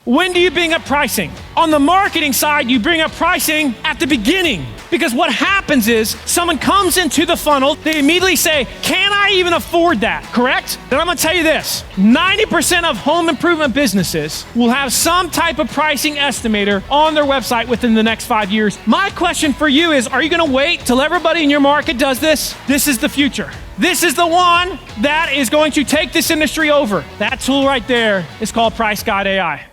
When do you bring up pricing? On the marketing side, you bring up pricing at the beginning. Because what happens is someone comes into the funnel, they immediately say, can I even afford that? Correct? Then I'm gonna tell you this, 90% of home improvement businesses will have some type of pricing estimator on their website within the next 5 years. My question for you is, are you gonna wait till everybody in your market does this? This is the future. This is the one that is going to take this industry over. That tool right there is called Price Guide AI.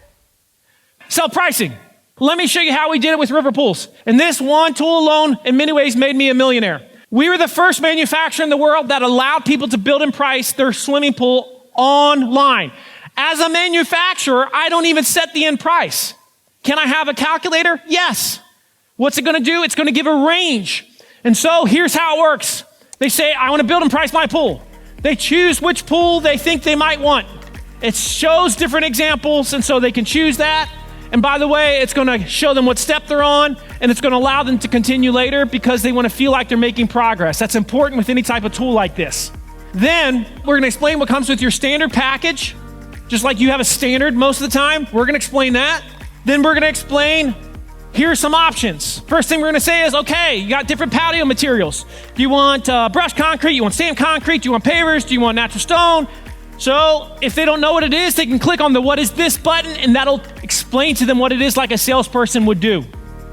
Sell pricing. Let me show you how we did it with river pools. And this one tool alone, in many ways, made me a millionaire. We were the first manufacturer in the world that allowed people to build and price their swimming pool online. As a manufacturer, I don't even set the end price. Can I have a calculator? Yes. What's it going to do? It's going to give a range. And so here's how it works. They say, I want to build and price my pool. They choose which pool they think they might want. It shows different examples, and so they can choose that. And by the way, it's going to show them what step they're on, and it's going to allow them to continue later because they want to feel like they're making progress. That's important with any type of tool like this. Then we're going to explain what comes with your standard package, just like you have a standard most of the time. We're going to explain that. Then we're going to explain, here's some options. First thing we're going to say is, okay, you got different patio materials. Do you want brushed concrete? You want stamped concrete? Do you want pavers? Do you want natural stone? So if they don't know what it is, they can click on the what is this button, and that'll explain to them what it is like a salesperson would do.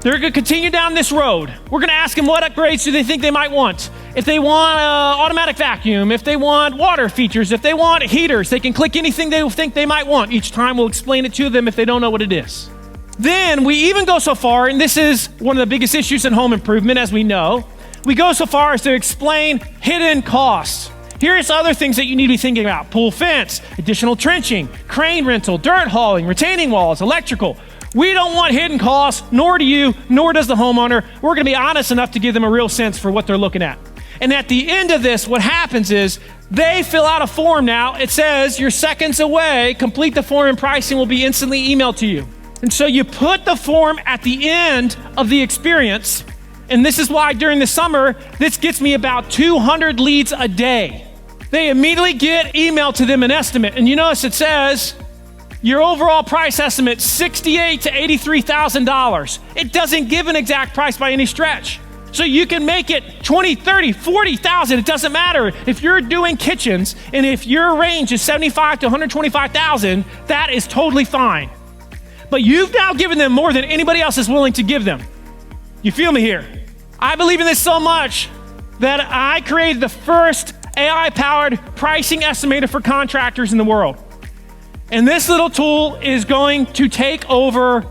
They're going to continue down this road. We're going to ask them what upgrades do they think they might want. If they want automatic vacuum, if they want water features, if they want heaters, they can click anything they think they might want. Each time we'll explain it to them if they don't know what it is. Then we even go so far, and this is one of the biggest issues in home improvement, as we know, we go so far as to explain hidden costs. Here's other things that you need to be thinking about. Pool fence, additional trenching, crane rental, dirt hauling, retaining walls, electrical. We don't want hidden costs, nor do you, nor does the homeowner. We're gonna be honest enough to give them a real sense for what they're looking at. And at the end of this, what happens is they fill out a form now. It says you're seconds away, complete the form and pricing will be instantly emailed to you. And so you put the form at the end of the experience. And this is why during the summer, this gets me about 200 leads a day. They immediately get emailed to them an estimate. And you notice it says, your overall price estimate, $68,000 to $83,000. It doesn't give an exact price by any stretch. So you can make it 20, 30, 40,000. It doesn't matter. If you're doing kitchens and if your range is 75 to 125,000, that is totally fine. But you've now given them more than anybody else is willing to give them. You feel me here? I believe in this so much that I created the first AI-powered pricing estimator for contractors in the world. And this little tool is going to take over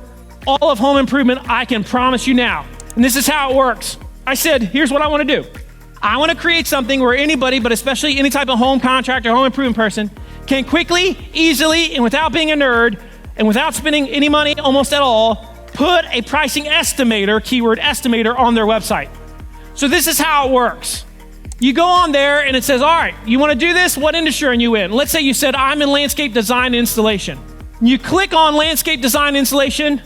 all of home improvement, I can promise you now. And this is how it works. I said, here's what I want to do. I want to create something where anybody, but especially any type of home contractor, home improvement person, can quickly, easily, and without being a nerd, and without spending any money almost at all, put a pricing estimator, keyword estimator, on their website. So this is how it works. You go on there and it says, all right, you want to do this? What industry are you in? Let's say you said, I'm in landscape design and installation. You click on landscape design installation,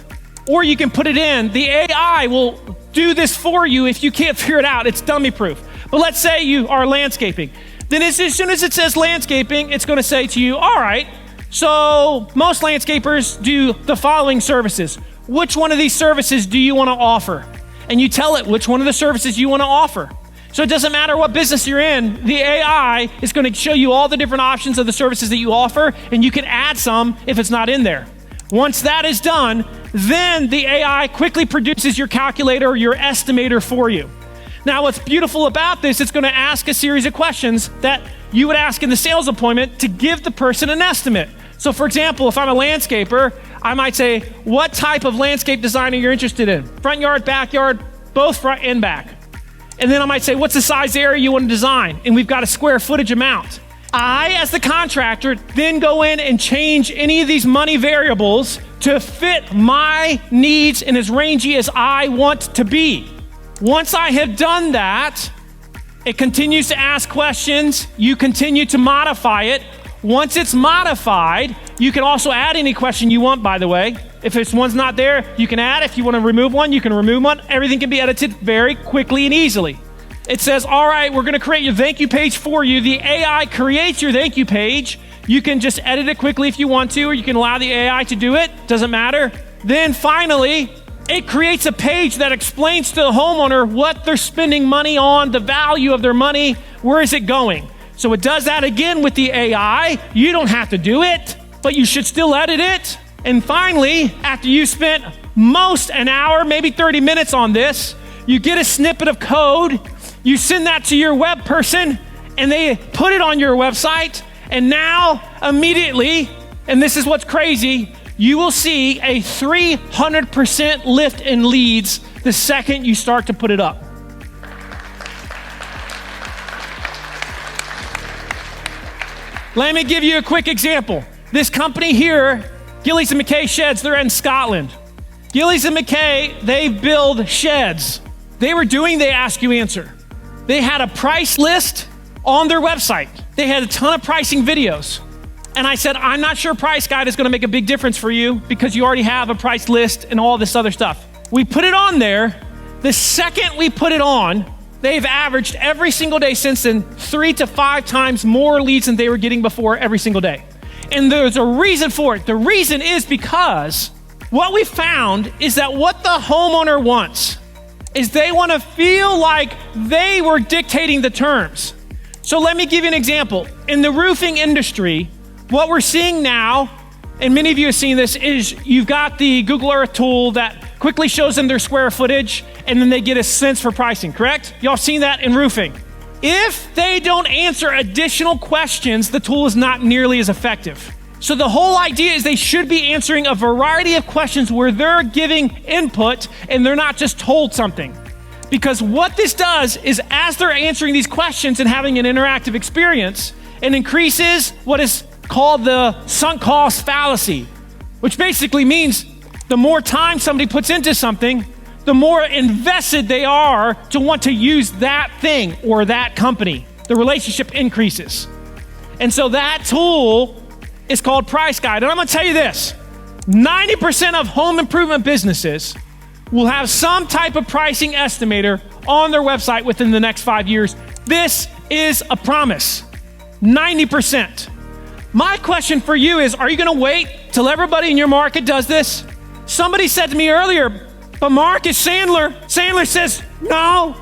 or you can put it in. The AI will do this for you if you can't figure it out. It's dummy proof. But let's say you are landscaping. Then as soon as it says landscaping, it's going to say to you, all right, so most landscapers do the following services. Which one of these services do you want to offer? And you tell it which one of the services you want to offer. So it doesn't matter what business you're in, the AI is going to show you all the different options of the services that you offer, and you can add some if it's not in there. Once that is done, then the AI quickly produces your calculator or your estimator for you. Now, what's beautiful about this, it's going to ask a series of questions that you would ask in the sales appointment to give the person an estimate. So for example, if I'm a landscaper, I might say, what type of landscape design are you interested in? Front yard, backyard, both front and back. And then I might say, what's the size area you want to design? And we've got a square footage amount. I, as the contractor, then go in and change any of these money variables to fit my needs and as rangy as I want to be. Once I have done that, it continues to ask questions. You continue to modify it. Once it's modified, you can also add any question you want, by the way. If one's not there, you can add. If you want to remove one, you can remove one. Everything can be edited very quickly and easily. It says, all right, we're going to create your thank you page for you. The AI creates your thank you page, You can just edit it quickly if you want to, or you can allow the AI to do it. Doesn't matter. Then finally, it creates a page that explains to the homeowner what they're spending money on, the value of their money, where is it going. So it does that again with the AI. You don't have to do it, but you should still edit it. And finally, after you spent most an hour, maybe 30 minutes on this, you get a snippet of code, you send that to your web person, and they put it on your website. And now, immediately, and this is what's crazy, you will see a 300% lift in leads the second you start to put it up. Let me give you a quick example. This company here, Gillies and McKay Sheds, they're in Scotland. Gillies and McKay, they build sheds. They ask you answer. They had a price list on their website. They had a ton of pricing videos. And I said, I'm not sure Price Guide is gonna make a big difference for you because you already have a price list and all this other stuff. We put it on there. The second we put it on, they've averaged every single day since then 3 to 5 times more leads than they were getting before every single day. And there's a reason for it. The reason is because what we found is that what the homeowner wants is they want to feel like they were dictating the terms. So let me give you an example. In the roofing industry, what we're seeing now, and many of you have seen this, is you've got the Google Earth tool that quickly shows them their square footage, and then they get a sense for pricing, correct? Y'all seen that in roofing. If they don't answer additional questions, the tool is not nearly as effective. So the whole idea is they should be answering a variety of questions where they're giving input and they're not just told something. Because what this does is as they're answering these questions and having an interactive experience, it increases what is called the sunk cost fallacy, which basically means the more time somebody puts into something, the more invested they are to want to use that thing or that company. The relationship increases. And so that tool is called Price Guide. And I'm gonna tell you this, 90% of home improvement businesses will have some type of pricing estimator on their website within the next 5 years. This is a promise, 90%. My question for you is, are you gonna wait till everybody in your market does this? Somebody said to me earlier, but Mark, is Sandler. Sandler says, no,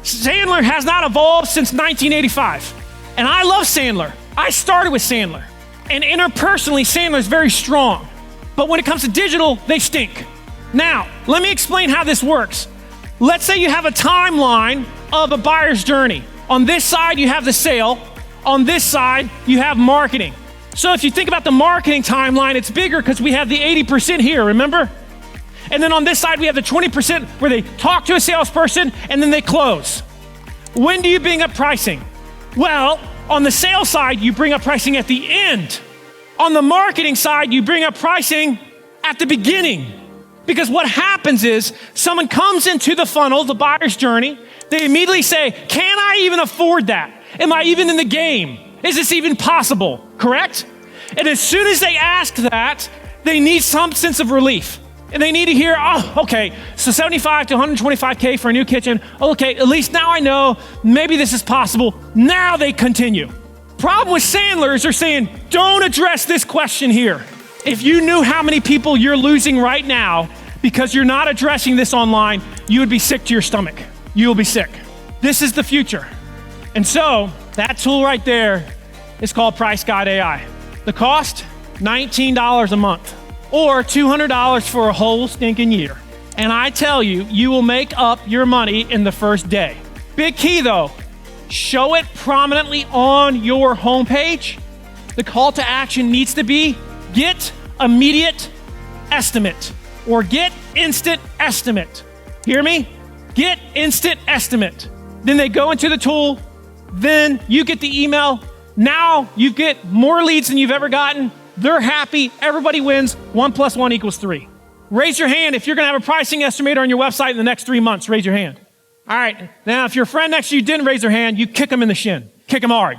Sandler has not evolved since 1985. And I love Sandler. I started with Sandler. And interpersonally, Sandler is very strong. But when it comes to digital, they stink. Now, let me explain how this works. Let's say you have a timeline of a buyer's journey. On this side, you have the sale. On this side, you have marketing. So if you think about the marketing timeline, it's bigger because we have the 80% here, remember? And then on this side, we have the 20% where they talk to a salesperson and then they close. When do you bring up pricing? Well, on the sales side, you bring up pricing at the end. On the marketing side, you bring up pricing at the beginning. Because what happens is someone comes into the funnel, the buyer's journey, they immediately say, can I even afford that? Am I even in the game? Is this even possible? Correct? And as soon as they ask that, they need some sense of relief. And they need to hear, oh, okay, so 75 to 125K for a new kitchen. Okay, at least now I know maybe this is possible. Now they continue. Problem with Sandler is they're saying, don't address this question here. If you knew how many people you're losing right now because you're not addressing this online, you would be sick to your stomach. You will be sick. This is the future. And so that tool right there is called Price Guide AI. The cost, $19 a month. Or $200 for a whole stinking year. And I tell you, you will make up your money in the first day. Big key though, show it prominently on your homepage. The call to action needs to be get immediate estimate or get instant estimate. Hear me? Get instant estimate. Then they go into the tool, then you get the email. Now you get more leads than you've ever gotten. They're happy, everybody wins, 1 + 1 = 3. Raise your hand if you're gonna have a pricing estimator on your website in the next 3 months, raise your hand. All right, now if your friend next to you didn't raise their hand, you kick them in the shin, kick them hard.